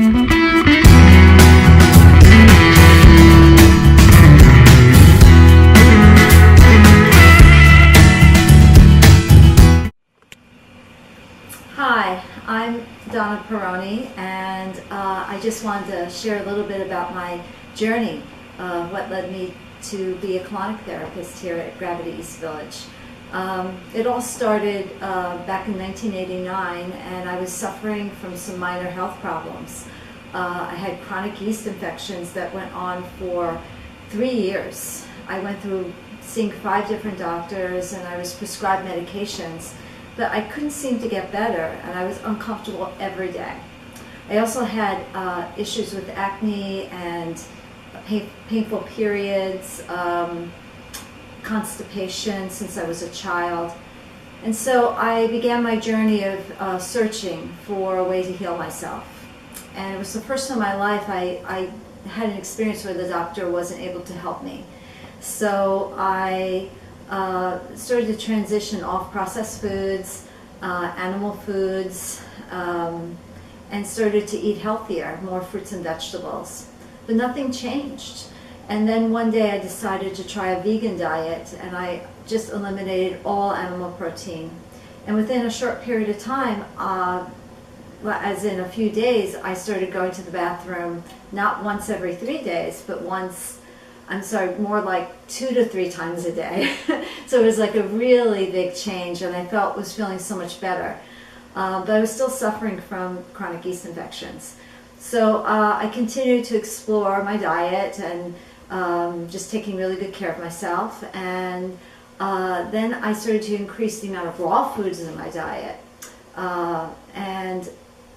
Hi, I'm Donna Perrone, and I just wanted to share a little bit about my journey, what led me to be a colonic therapist here at Gravity East Village. It all started back in 1989, and I was suffering from some minor health problems. I had chronic yeast infections that went on for 3 years. I went through seeing 5 different doctors, and I was prescribed medications, but I couldn't seem to get better, and I was uncomfortable every day. I also had issues with acne and painful periods, constipation since I was a child. And so I began my journey of searching for a way to heal myself. And it was the first time in my life I had an experience where the doctor wasn't able to help me. So I started to transition off processed foods, animal foods, and started to eat healthier, more fruits and vegetables. But nothing changed. And then one day I decided to try a vegan diet, and I just eliminated all animal protein. And within a short period of time, as in a few days, I started going to the bathroom not once every 3 days, but more like 2 to 3 times a day. So it was like a really big change, and I was feeling so much better. But I was still suffering from chronic yeast infections. So I continued to explore my diet and just taking really good care of myself. And then I started to increase the amount of raw foods in my diet. And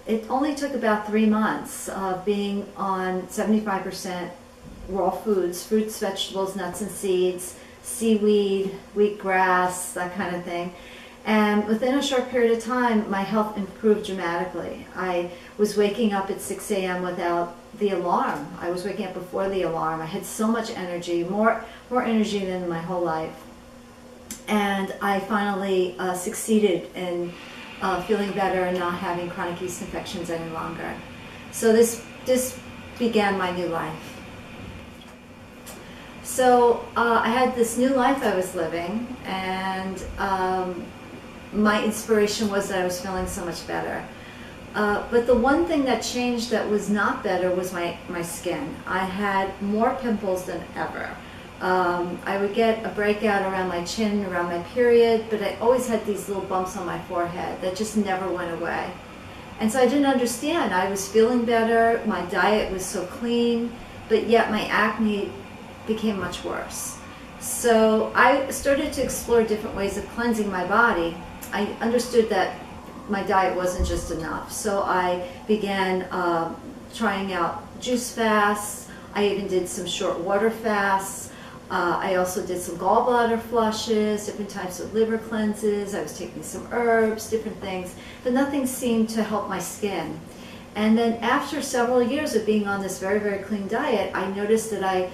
it only took about 3 months of being on 75% raw foods, fruits, vegetables, nuts and seeds, seaweed, wheatgrass, that kind of thing. And within a short period of time, my health improved dramatically. I was waking up at 6 a.m. without the alarm. I was waking up before the alarm. I had so much energy, more energy than in my whole life. And I finally succeeded in feeling better and not having chronic yeast infections any longer. So this began my new life. So I had this new life I was living, and my inspiration was that I was feeling so much better. But the one thing that changed that was not better was my skin. I had more pimples than ever. I would get a breakout around my chin, around my period, but I always had these little bumps on my forehead that just never went away. And so I didn't understand. I was feeling better, my diet was so clean, but yet my acne became much worse. So I started to explore different ways of cleansing my body. I understood that my diet wasn't just enough. So I began trying out juice fasts. I even did some short water fasts. I also did some gallbladder flushes, different types of liver cleanses. I was taking some herbs, different things, but nothing seemed to help my skin. And then after several years of being on this very, very clean diet, I noticed that I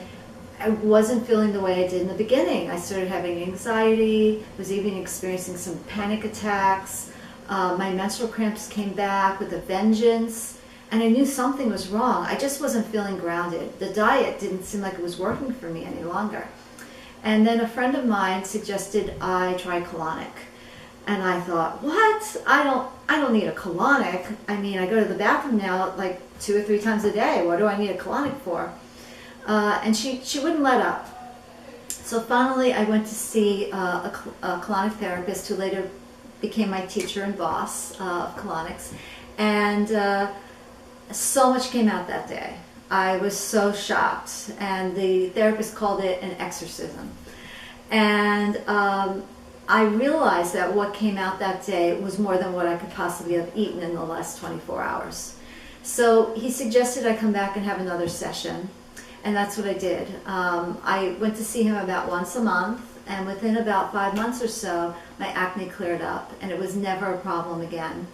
wasn't feeling the way I did in the beginning. I started having anxiety, was even experiencing some panic attacks. My menstrual cramps came back with a vengeance, and I knew something was wrong. I just wasn't feeling grounded. The diet didn't seem like it was working for me any longer. And then a friend of mine suggested I try colonic. And I thought, what? I don't need a colonic. I mean, I go to the bathroom now like 2 or 3 times a day. What do I need a colonic for? And she wouldn't let up. So finally I went to see a colonic therapist who later became my teacher and boss of colonics. And so much came out that day. I was so shocked. And the therapist called it an exorcism. And I realized that what came out that day was more than what I could possibly have eaten in the last 24 hours. So he suggested I come back and have another session. And that's what I did. I went to see him about once a month, and within about 5 months or so, my acne cleared up, and it was never a problem again.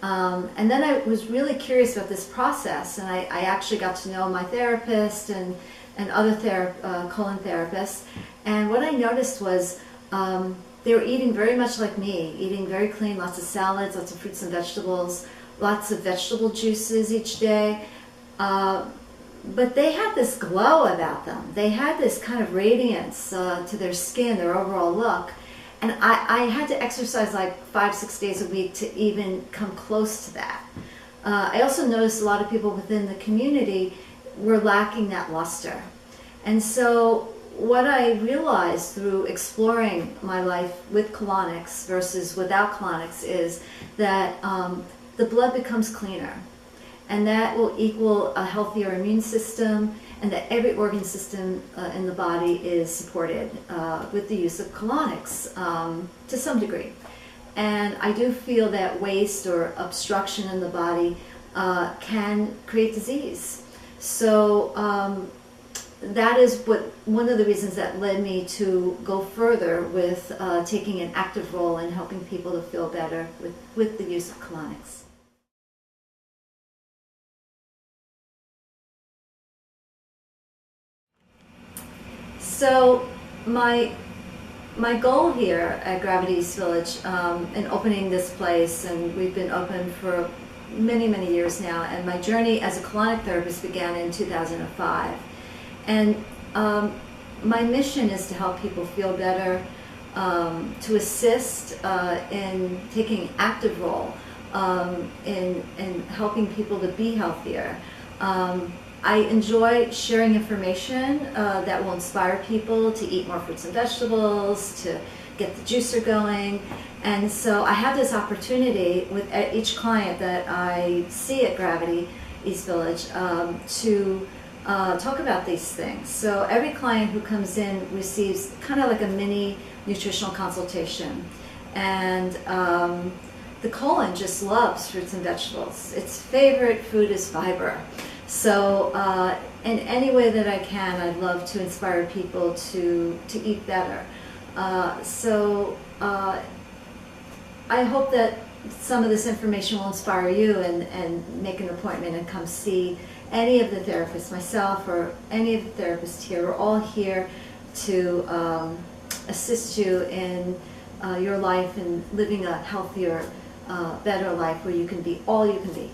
And then I was really curious about this process, and I actually got to know my therapist and other colon therapists. And what I noticed was they were eating very much like me, eating very clean, lots of salads, lots of fruits and vegetables, lots of vegetable juices each day. But they had this glow about them. They had this kind of radiance to their skin, their overall look. And I had to exercise like 5-6 days a week to even come close to that. I also noticed a lot of people within the community were lacking that luster. And so what I realized through exploring my life with colonics versus without colonics is that the blood becomes cleaner. And that will equal a healthier immune system, and that every organ system in the body is supported with the use of colonics to some degree. And I do feel that waste or obstruction in the body can create disease. So that is one of the reasons that led me to go further with taking an active role in helping people to feel better with the use of colonics. So my goal here at Gravity East Village in opening this place, and we've been open for many, many years now, and my journey as a colonic therapist began in 2005. And my mission is to help people feel better, to assist in taking an active role in helping people to be healthier. I enjoy sharing information that will inspire people to eat more fruits and vegetables, to get the juicer going. And so I have this opportunity with each client that I see at Gravity East Village to talk about these things. So every client who comes in receives kind of like a mini nutritional consultation. And the colon just loves fruits and vegetables. Its favorite food is fiber. So in any way that I can, I'd love to inspire people to eat better. So I hope that some of this information will inspire you and make an appointment and come see any of the therapists, myself or any of the therapists here. We're all here to assist you in your life and living a healthier, better life where you can be all you can be.